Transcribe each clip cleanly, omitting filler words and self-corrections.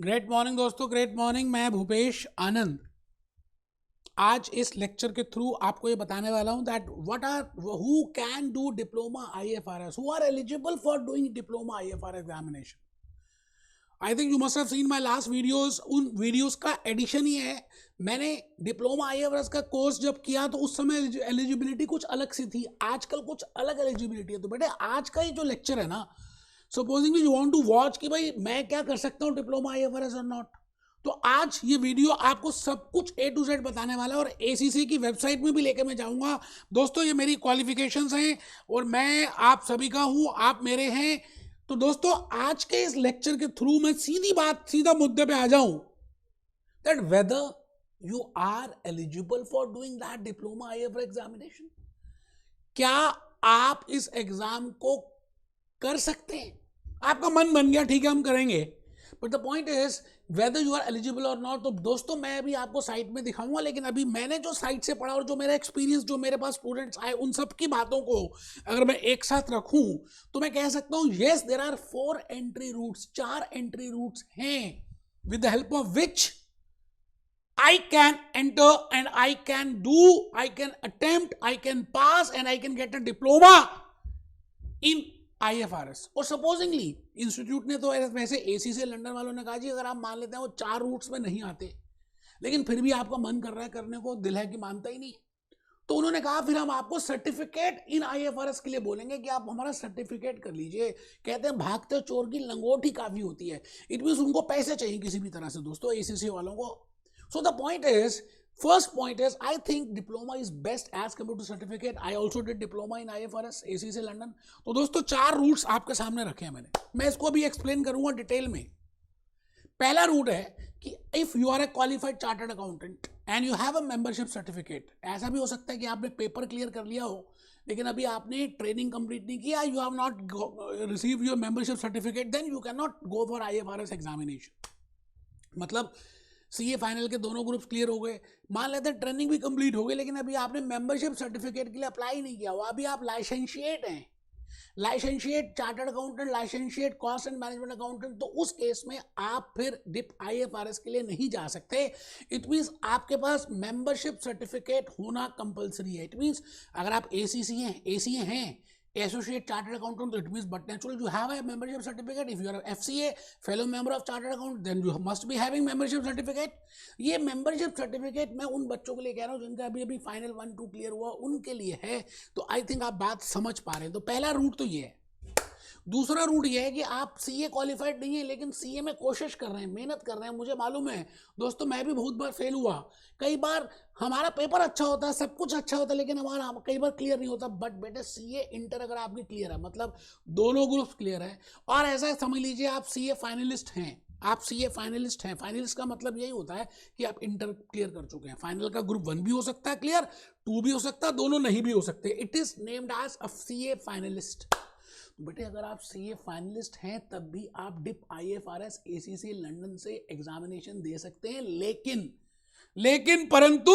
Great morning दोस्तों, great morning. मैं भूपेश आनंद आज इस लेक्चर के थ्रू आपको ये बताने वाला हूं that who can do diploma IFRS, who are eligible for doing diploma IFRS examination. I think you must have seen my last videos. उन वीडियोस का एडिशन ही है। मैंने डिप्लोमा IFRS का कोर्स जब किया तो उस समय एलिजिबिलिटी कुछ अलग सी थी, आजकल कुछ अलग एलिजिबिलिटी है। तो बेटे आज का ही जो लेक्चर है ना, supposingly you want to watch कि भाई मैं क्या कर सकता हूँ डिप्लोमा IFRS और नॉट, तो आज ये वीडियो आपको सब कुछ A to Z बताने वाला है और ACC की वेबसाइट में भी लेके मैं जाऊंगा। दोस्तों ये मेरी क्वालिफिकेशंस हैं और मैं आप सभी का हूं, आप मेरे हैं। तो दोस्तों आज के इस लेक्चर के थ्रू मैं सीधा मुद्दे पे आ जाऊं that whether you are eligible for doing that diploma IFRS examination. क्या आप इस एग्जाम को कर सकते हैं? आपका मन बन गया, ठीक है हम करेंगे, but the point is whether you are eligible or not. तो दोस्तों मैं अभी आपको साइट में दिखाऊंगा, लेकिन अभी मैंने जो साइट से पढ़ा और जो मेरा एक्सपीरियंस, जो मेरे पास स्टूडेंट्स आए, उन सब की बातों को अगर मैं एक साथ रखूं तो मैं कह सकता हूं yes there are 4 entry routes, 4 entry routes हैं with the help of which I can enter and I can do, I can attempt, I can pass and I can get a diploma in IFRS। और supposedly institute ने तो वैसे ACC London वालों ने कहा जी अगर आप मान लेते हैं वो 4 रूट्स में नहीं आते, लेकिन फिर भी आपका मन कर रहा है करने को, दिल है कि मानता ही नहीं, तो उन्होंने कहा फिर हम आपको सर्टिफिकेट इन IFRS के लिए बोलेंगे कि आप हमारा सर्टिफिकेट कर लीजिए। कहते हैं भागते चोर की लंगोट ही काफी होती है। इट मीन्स उनको पैसे चाहिए किसी भी तरह से दोस्तों ACC वालों को। So the point is, first point is, I think diploma is best as compared to certificate. I also did diploma in IFRS, ACC London। तो दोस्तों 4 रूट्स आपके सामने रखे हैं मैंने, मैं इसको अभी एक्सप्लेन करूंगा डिटेल में। पहला रूट है कि if you are a qualified chartered accountant and you have a membership certificate. ऐसा भी हो सकता है कि आपने पेपर क्लियर कर लिया हो लेकिन अभी आपने ट्रेनिंग कंप्लीट नहीं किया, you have not receive your membership certificate, then you can not go for IFRS examination. मतलब CA फाइनल के दोनों ग्रुप्स क्लियर हो गए, मान लेते हैं ट्रेनिंग भी कंप्लीट हो गई, लेकिन अभी आपने मेंबरशिप सर्टिफिकेट के लिए अप्लाई नहीं किया हुआ, अभी आप लाइसेंशिएट हैं, licentiate chartered accountant, licentiate cost and management accountant, तो उस केस में आप फिर डिप IFRS के लिए नहीं जा सकते। इट मीन्स आपके पास मेंबरशिप सर्टिफिकेट होना कंपलसरी है। इट मीन्स अगर आप ACC हैं, ACA हैं, एसोसिएट चार्टर्ड अकाउंटेंट, तो it means but natural you have a membership certificate. If you are FCA fellow member of chartered account, then you must be having membership certificate. ये membership certificate मैं उन बच्चों के लिए कह रहा हूँ जिनका अभी फाइनल 1 2 क्लियर हुआ, उनके लिए है। तो आई थिंक आप बात समझ पा रहे हैं। तो पहला रूट तो ये है। दूसरा रूट ये है कि आप CA क्वालिफाइड नहीं है लेकिन CA में कोशिश कर रहे हैं, मेहनत कर रहे हैं। मुझे मालूम है दोस्तों, मैं भी बहुत बार फेल हुआ। कई बार हमारा पेपर अच्छा होता है, सब कुछ अच्छा होता है, लेकिन हमारा कई बार क्लियर नहीं होता। बट बेटे CA इंटर अगर आपकी क्लियर है, मतलब दोनों ग्रुप्स क्लियर है, और ऐसा समझ लीजिए आप CA फाइनलिस्ट हैं, आप CA फाइनलिस्ट हैं। फाइनलिस्ट का मतलब यही होता है कि आप इंटर क्लियर कर चुके हैं। फाइनल का ग्रुप 1 भी हो सकता है क्लियर, 2 भी हो सकता है, दोनों नहीं भी हो सकते। It is named as a CA finalist. बेटे अगर आप CA फाइनलिस्ट हैं तब भी आप डिप IFRS ACC लंदन से एग्जामिनेशन दे सकते हैं, लेकिन परंतु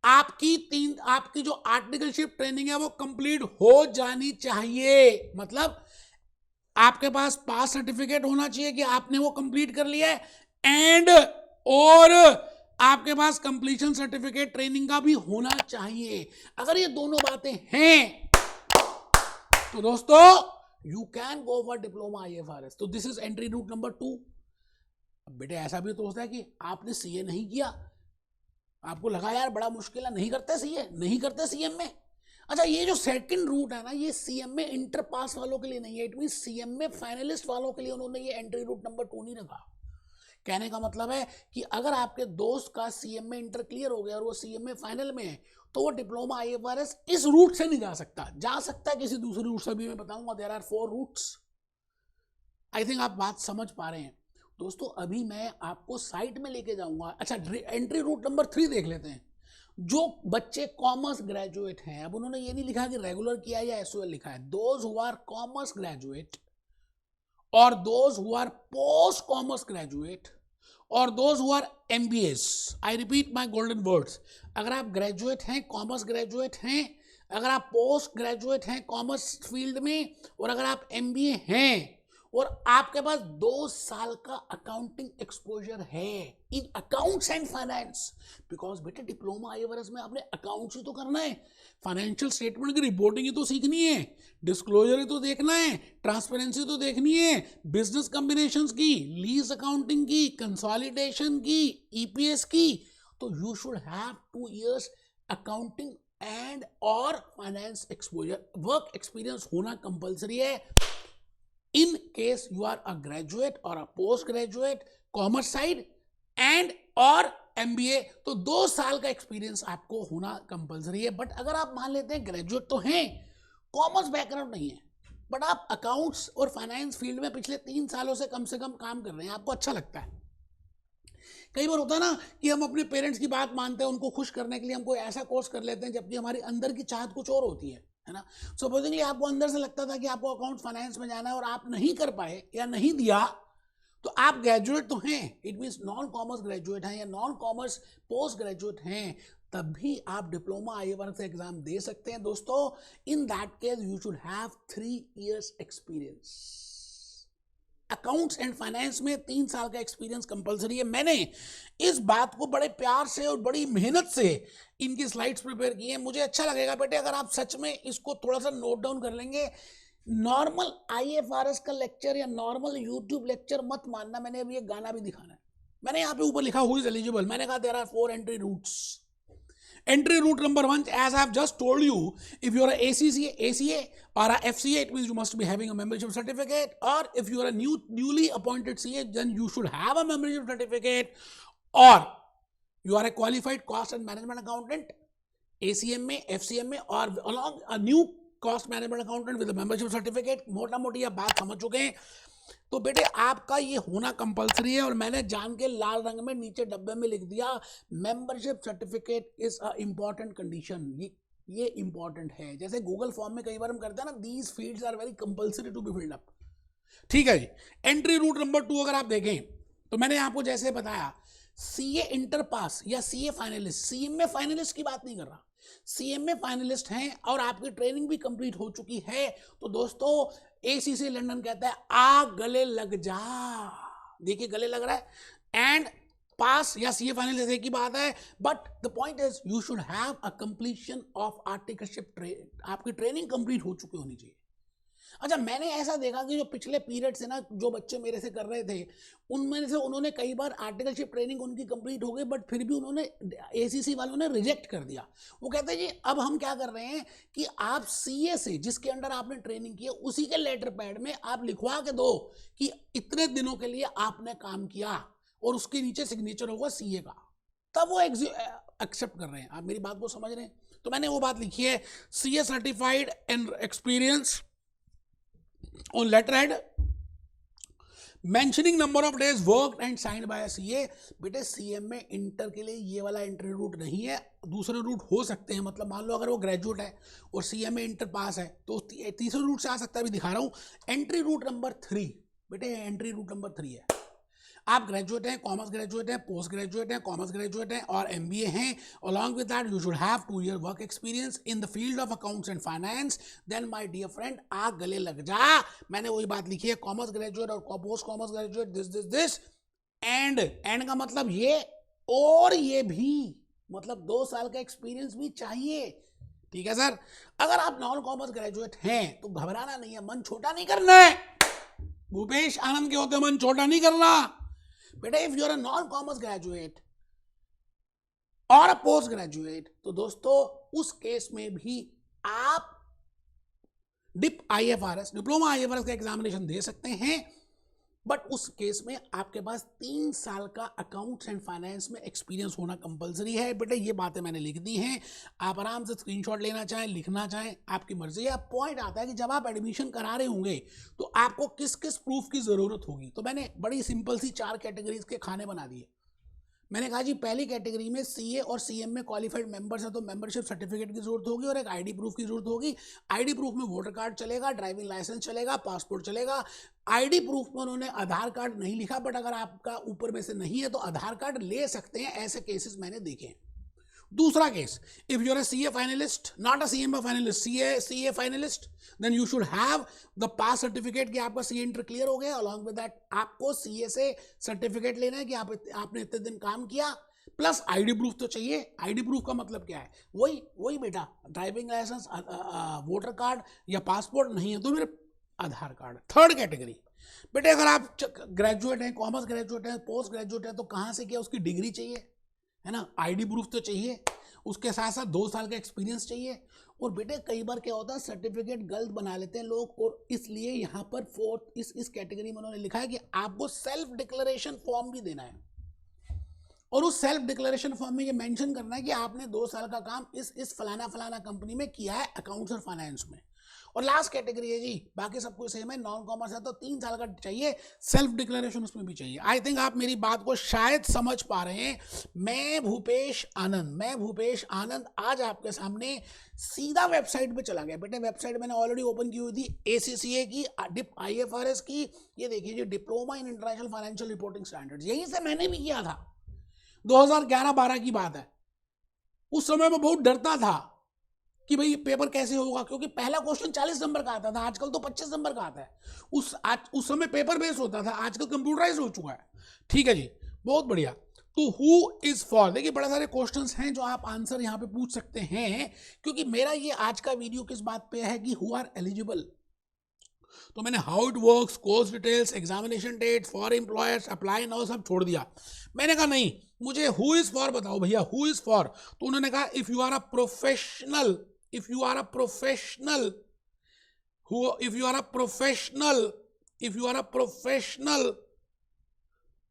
आपकी जो आर्टिकलशिप ट्रेनिंग है वो कंप्लीट हो जानी चाहिए। मतलब आपके पास पास सर्टिफिकेट होना चाहिए कि आपने वो कंप्लीट कर लिया है, एंड और आपके पास कंप्लीशन सर्टिफिकेट ट्रेनिंग का भी होना चाहिए। अगर ये दोनों बातें हैं तो दोस्तों you can go for diploma IFRS। तो this is entry route number 2। अब बेटे ऐसा भी तो होता है कि आपने CA नहीं किया, आपको लगा यार बड़ा मुश्किल है, नहीं करते CA, नहीं करते CM में। अच्छा, ये जो सेकंड रूट है ना, ये CM में इंटर पास वालों के लिए नहीं है। इट मीन CM में फाइनलिस्ट वालों के लिए उन्होंने ये एंट्री रूट नंबर 2 नहीं रखा। कहने का मतलब है कि अगर आपके दोस्त का CM में इंटर क्लियर हो गया और वो CM में फाइनल में है, तो वो डिप्लोमा IFRS इस रूट से नहीं जा सकता, जा सकता है किसी दूसरे रूट से भी। मैं बताऊंगा, there are 4 routes. I think आप बात समझ पा रहे हैं दोस्तों। अभी मैं आपको साइट में लेके जाऊंगा। अच्छा, एंट्री रूट नंबर 3 देख लेते हैं। जो बच्चे कॉमर्स ग्रेजुएट हैं, अब उन्होंने ये नहीं लिखा कि रेगुलर किया या SOL लिखा है, those who are commerce graduate और those who are post commerce graduate और those who are MBAs। I repeat my golden words. अगर आप ग्रेजुएट हैं, कॉमर्स ग्रेजुएट हैं, अगर आप पोस्ट ग्रेजुएट हैं कॉमर्स फील्ड में, और अगर आप MBA हैं, और आपके पास 2 साल का अकाउंटिंग एक्सपोजर है इन अकाउंट्स एंड फाइनेंस, बिकॉज बेटे डिप्लोमा आईएफआरएस में आपने अकाउंट्स ही तो करना है, फाइनेंशियल स्टेटमेंट की रिपोर्टिंग ही तो सीखनी है, डिस्क्लोजर ही तो देखना है, ट्रांसपेरेंसी तो देखनी है, बिजनेस कॉम्बिनेशंस की, लीज अकाउंटिंग की, कंसोलिडेशन की, ईपीएस की। तो you should have 2 years accounting and और फाइनेंस एक्सपोजर, वर्क एक्सपीरियंस होना कंपल्सरी है in case you are a graduate और a post graduate, commerce side and और एमबीए। तो 2 साल का एक्सपीरियंस आपको होना कंपल्सरी है। बट अगर आप मान लेते हैं ग्रेजुएट तो हैं, कॉमर्स बैकग्राउंड नहीं है, बट आप अकाउंट्स और फाइनेंस फील्ड में पिछले 3 सालों से कम काम कर रहे हैं, आपको अच्छा लगता है। कई बार होता है ना कि हम अपने पेरेंट्स की बात मानते हैं, उनको खुश करने के लिए हम कोई ऐसा कोर्स कर लेते हैं, जबकि हमारी अंदर की चाहत कुछ और होती है ना। सपोजिंगली आपको अंदर से लगता था कि आपको अकाउंट फाइनेंस में जाना है और आप नहीं कर पाए या नहीं दिया, तो आप ग्रेजुएट तो हैं, it means non commerce graduate हैं या नॉन कॉमर्स पोस्ट ग्रेजुएट हैं, तब भी आप डिप्लोमा आईएफआरएस का एग्जाम दे सकते हैं दोस्तों। In that case you should have 3 years experience. Accounts and finance में 3 साल का एक्सपीरियंस कंपलसरी है। मैंने इस बात को बड़े प्यार से और बड़ी मेहनत से इनकी स्लाइड्स प्रिपेयर की हैं। मुझे अच्छा लगेगा बेटे अगर आप सच में इसको थोड़ा सा नोट डाउन कर लेंगे। नॉर्मल आईएफआरएस का लेक्चर या नॉर्मल यूट्यूब लेक्चर मत मानना, मैंने अभी एक गाना भी दिखाना है। मैंने यहाँ पे ऊपर लिखा हु इज एलिजिबल, मैंने कहा there are 4 entry routes. Entry route number 1, as I have just told you, if you are a ACCA, ACA or a FCA, it means you must be having a membership certificate, or if you are a newly appointed CA, then you should have a membership certificate, or you are a qualified cost and management accountant, ACM में, FCM में, or along a new cost management accountant with a membership certificate। मोटा मोटी आप बात समझ चुके हैं। तो बेटे आपका ये होना कंपलसरी है, और मैंने जान के लाल रंग में नीचे डब्बे में लिख दिया membership certificate is a important condition. ये इंपॉर्टेंट है। जैसे गूगल फॉर्म में कई बार हम करते हैं ना, these fields are very compulsory to be filled up. ठीक है जी। एंट्री रूट नंबर 2 अगर आप देखें तो मैंने आपको जैसे बताया सीए इंटर पास या सीए फाइनलिस्ट, सीएम में फाइनलिस्ट की बात नहीं कर रहा, सीएम में फाइनलिस्ट हैं और आपकी ट्रेनिंग भी कंप्लीट हो चुकी है, तो दोस्तों एसीसी लंदन कहता है आ गले लग जा। देखिए गले लग रहा है। एंड पास या सीए फाइनलिस्ट एक ही बात है, but the point is you should have a completion of articleship training. आपकी ट्रेनिंग कंप्लीट हो चुकी होनी चाहिए। अच्छा, मैंने ऐसा देखा कि जो पिछले पीरियड से ना जो बच्चे मेरे से कर रहे थे, उनमें से उन्होंने कई बार आर्टिकलशिप ट्रेनिंग उनकी कंप्लीट हो गई, बट फिर भी उन्होंने एसीसी वालों ने रिजेक्ट कर दिया। वो कहते हैं जी अब हम क्या कर रहे हैं कि आप सीए से जिसके अंडर आपने ट्रेनिंग की है उसी के लेटर पैड में आप लिखवा के दो कि इतने दिनों के लिए आपने काम किया, और उसके नीचे सिग्नेचर होगा सीए का, तब वो एक्सेप्ट कर रहे हैं। आप मेरी बात को समझ रहे हैं? तो मैंने वो बात लिखी है, CA certified and experience on letterhead mentioning number of days worked and signed by a CA। बेटे सीएम में इंटर के लिए ये वाला एंट्री रूट नहीं है, दूसरे रूट हो सकते हैं। मतलब मान लो अगर वो ग्रेजुएट है और सीएम में इंटर पास है तो तीसरे रूट से आ सकता है, भी दिखा रहा हूँ। एंट्री रूट नंबर 3 बेटे, एंट्री रूट नंबर 3 है। आप ग्रेजुएट हैं, कॉमर्स ग्रेजुएट हैं, पोस्ट ग्रेजुएट हैं, कॉमर्स ग्रेजुएट हैं और एमबीए हैं। Along with that you should have 2 year work experience in the field of accounts and finance. Then my dear friend आ गले लग जा। मैंने वही बात लिखी है, कॉमर्स ग्रेजुएट और post commerce graduate this and का मतलब ये और ये भी, मतलब 2 साल का एक्सपीरियंस भी चाहिए। ठीक है सर। अगर आप नॉन कॉमर्स ग्रेजुएट हैं तो घबराना नहीं है, मन छोटा नहीं करना है। भूपेश आनंद के होते मन छोटा नहीं करना बेटा। If you are a non commerce graduate और अ पोस्ट ग्रेजुएट, तो दोस्तों उस केस में भी आप डिप्लोमा आईएफआरएस का एग्जामिनेशन दे सकते हैं, बट उस केस में आपके पास 3 साल का अकाउंट्स एंड फाइनेंस में एक्सपीरियंस होना कंपलसरी है। बेटा ये बातें मैंने लिख दी हैं, आप आराम से स्क्रीनशॉट लेना चाहें, लिखना चाहें, आपकी मर्जी है। अब पॉइंट आता है कि जब आप एडमिशन करा रहे होंगे तो आपको किस किस प्रूफ की ज़रूरत होगी। तो मैंने बड़ी सिंपल सी 4 कैटेगरीज के खाने बना दिए। मैंने कहा जी पहली कैटेगरी में सीए और सीएम में क्वालिफाइड मेंबर्स है तो मेंबरशिप सर्टिफिकेट की जरूरत होगी और एक आईडी प्रूफ की जरूरत होगी। आईडी प्रूफ में वोटर कार्ड चलेगा, ड्राइविंग लाइसेंस चलेगा, पासपोर्ट चलेगा। आईडी प्रूफ में उन्होंने आधार कार्ड नहीं लिखा, बट अगर आपका ऊपर में से नहीं है तो आधार कार्ड ले सकते हैं, ऐसे केसेस मैंने देखे हैं। दूसरा case, if you are a CA finalist, not a CMA finalist, CA finalist, then you should have the pass certificate कि आपका सीए इंटर क्लियर हो गया। अलॉन्ग विद दैट आपको सीए से सर्टिफिकेट लेना है कि आपने इतने दिन काम किया, प्लस आईडी प्रूफ तो चाहिए। आईडी प्रूफ का मतलब क्या है? वही बेटा, ड्राइविंग लाइसेंस, वोटर कार्ड या पासपोर्ट नहीं है तो मेरे आधार कार्ड। थर्ड कैटेगरी, बेटे अगर आप ग्रेजुएट हैं, कॉमर्स ग्रेजुएट हैं, पोस्ट ग्रेजुएट हैं, तो कहाँ से किया उसकी डिग्री चाहिए, है ना, आईडी प्रूफ तो चाहिए, उसके साथ साथ 2 साल का एक्सपीरियंस चाहिए। और बेटे कई बार क्या होता है, सर्टिफिकेट गलत बना लेते हैं लोग, और इसलिए यहाँ पर फोर्थ इस कैटेगरी में उन्होंने लिखा है कि आपको सेल्फ डिक्लेरेशन फॉर्म भी देना है, और उस सेल्फ डिक्लेरेशन फॉर्म में ये मेंशन करना है कि आपने 2 साल का काम इस फलाना फलाना कंपनी में किया है, अकाउंट्स और फाइनेंस में। और लास्ट कैटेगरी है जी, बाकी सब कुछ सेम है, नॉन कॉमर्स है तो 3 साल का चाहिए, सेल्फ डिक्लेरेशन उसमें भी चाहिए। आई थिंक आप मेरी बात को शायद समझ पा रहे हैं। मैं भूपेश आनंद आज आपके सामने सीधा वेबसाइट पे चला गया। बेटे वेबसाइट मैंने ऑलरेडी ओपन की हुई थी, ACCA की, IFRS की। ये देखिए जी, diploma in international financial reporting standards, यहीं से मैंने भी किया था। 2011-12 की बात है। उस समय मैं बहुत डरता था कि भाई पेपर कैसे होगा, क्योंकि पहला क्वेश्चन 40 नंबर का आता था, आजकल तो 25 नंबर का आता है। उस समय पेपर बेस होता था, आजकल कंप्यूटराइज हो चुका है। ठीक है जी, बहुत बढ़िया। तो हु इज फॉर, देखिए बड़े सारे क्वेश्चंस हैं जो आप आंसर यहाँ पे पूछ सकते हैं, क्योंकि मेरा ये आज का वीडियो किस बात पे है कि हु आर एलिजिबल। तो मैंने how it works, course details, examination date, for employers, apply now सब छोड़ दिया। मैंने कहा नहीं, मुझे हु इज फॉर बताओ भैया, हु इज फॉर। तो उन्होंने कहा if you are a professional, if you are a professional,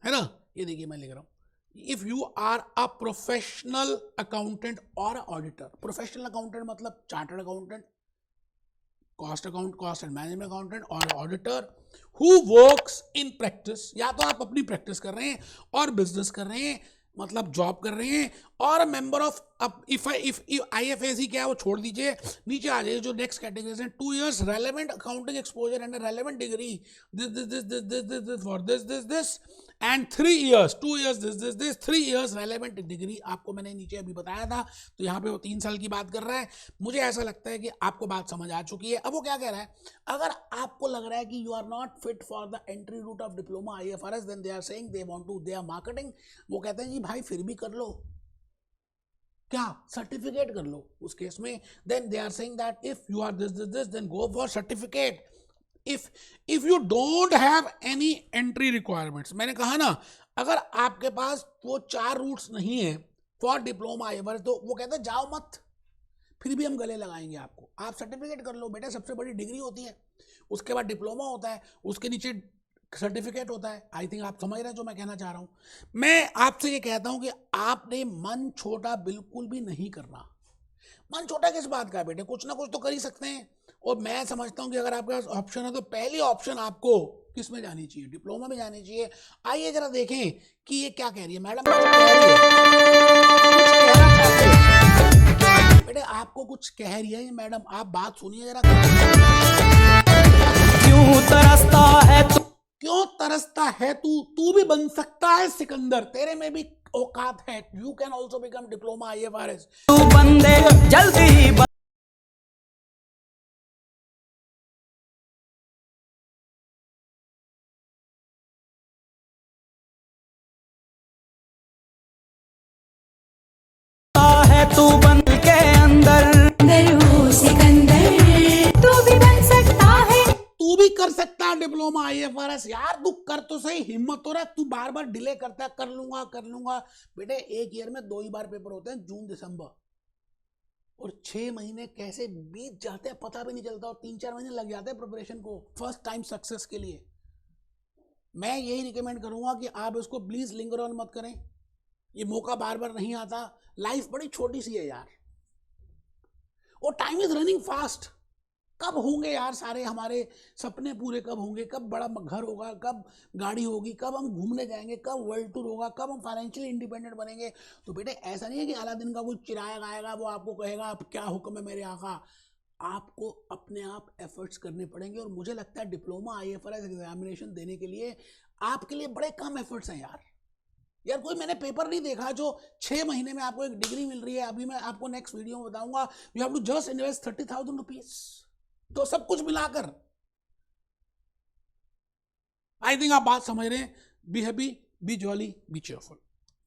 है ना, ये देखिए मैं लिख रहा हूं, if you are a professional accountant और ऑडिटर। प्रोफेशनल अकाउंटेंट मतलब chartered accountant, cost and management accountant, और auditor who works in practice, या तो आप अपनी प्रैक्टिस कर रहे हैं और बिजनेस कर रहे हैं, मतलब जॉब कर रहे हैं, और मेंबर ऑफ, अब इफ IFAC क्या है वो छोड़ दीजिए, नीचे आ जाइए जो नेक्स्ट कैटेगरीज हैं। 2 years relevant accounting exposure and relevant degree this for this and 3 years, 2 years this 3 years relevant degree, आपको मैंने नीचे अभी बताया था। तो यहाँ पे वो 3 साल की बात कर रहा है। मुझे ऐसा लगता है कि आपको बात समझ आ चुकी है। अब वो क्या कह रहा है, अगर आपको लग रहा है कि you are not fit for the entry route of diploma IFRS, then they are saying they want to, they are marketing, वो कहते हैं जी भाई फिर भी कर लो, क्या सर्टिफिकेट कर लो उस केस में। Then they are saying that if you are this then go for certificate. If you don't have any entry requirements, मैंने कहा ना, अगर आपके पास वो 4 रूट्स नहीं है फॉर डिप्लोमा IFRS, तो वो कहते हैं जाओ मत, फिर भी हम गले लगाएंगे आपको, आप सर्टिफिकेट कर लो। बेटा सबसे बड़ी डिग्री होती है, उसके बाद डिप्लोमा होता है, उसके नीचे सर्टिफिकेट होता है। आई थिंक आप समझ रहे हैं जो मैं कहना चाह रहा हूं। मैं आपसे ये कहता हूं कि आपने मन छोटा बिल्कुल भी नहीं करना। मन छोटा किस बात का है बेटे, कुछ ना कुछ तो कर ही सकते हैं। और मैं समझता हूं कि अगर आपके पास ऑप्शन है तो पहली ऑप्शन आपको किस में जानी चाहिए, डिप्लोमा में जानी चाहिए। आइए जरा देखें कि ये क्या कह रही है मैडम, कुछ कह रही है, कुछ कहना चाहते हैं बेटे, आपको कुछ कह रही है ये मैडम, आप बात सुनिए जरा। क्यों तरसता है तू, क्यों तरसता है तू भी बन सकता है सिकंदर, तेरे में भी औकात है, you can also become diploma IFRS। तू बंदे जल्दी ही बनता है, तू बन के अंदर हो सिकंदर, तू भी बन सकता है। तू भी कर सकता है डिप्लोमा IFRS। यार तू कर तो सही, हिम्मत हो रहा है, तू बार बार डिले करता है, कर लूंगा। बेटे एक ईयर में 2 ही बार पेपर होते हैं, जून दिसंबर, और 6 महीने कैसे बीत जाते हैं पता भी नहीं चलता, और 3-4 महीने लग जाते हैं प्रिपरेशन को फर्स्ट टाइम सक्सेस के लिए। मैं यही रिकमेंड करूंगा कि आप इसको प्लीज लिंगर ऑन मत करें, ये मौका बार बार नहीं आता, लाइफ बड़ी छोटी सी है यार, और टाइम इज रनिंग फास्ट। कब होंगे यार सारे हमारे सपने पूरे, कब होंगे, कब बड़ा घर होगा, कब गाड़ी होगी, कब हम घूमने जाएंगे, कब वर्ल्ड टूर होगा, कब हम फाइनेंशियली इंडिपेंडेंट बनेंगे। तो बेटे ऐसा नहीं है कि अलादीन का कोई चिराग आएगा वो आपको कहेगा अब क्या हुक्म है मेरे आका। आपको अपने आप एफर्ट्स करने पड़ेंगे, और मुझे लगता है डिप्लोमा IFRS एग्जामिनेशन देने के लिए आपके लिए बड़े कम एफर्ट्स हैं यार, यार कोई मैंने पेपर नहीं देखा जो 6 महीने में आपको एक डिग्री मिल रही है। अभी मैं आपको नेक्स्ट वीडियो में बताऊंगा, you have to just invest 30,000 rupees, तो सब कुछ मिलाकर आई थिंक आप बात समझ रहे हैं। Be happy, B jolly, B cheerful.